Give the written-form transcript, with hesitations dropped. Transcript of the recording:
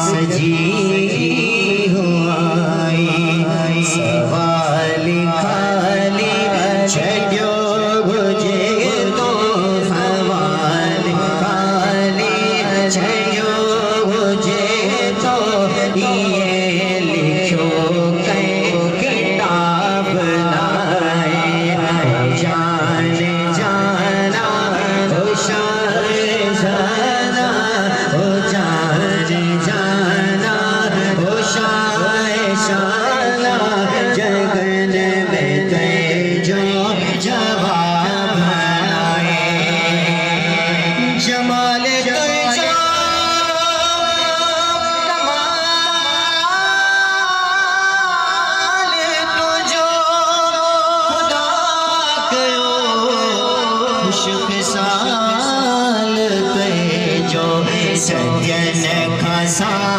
सजी हुआई सवाल खाली छो बुझे तो सवाल खाली छो बुझे तो ये लिखो कई किताब लाए जान जाना होशार जाना हो जान जाना होशार शाना जगन में जो जवाब आए जमाल साल जो सजन खसा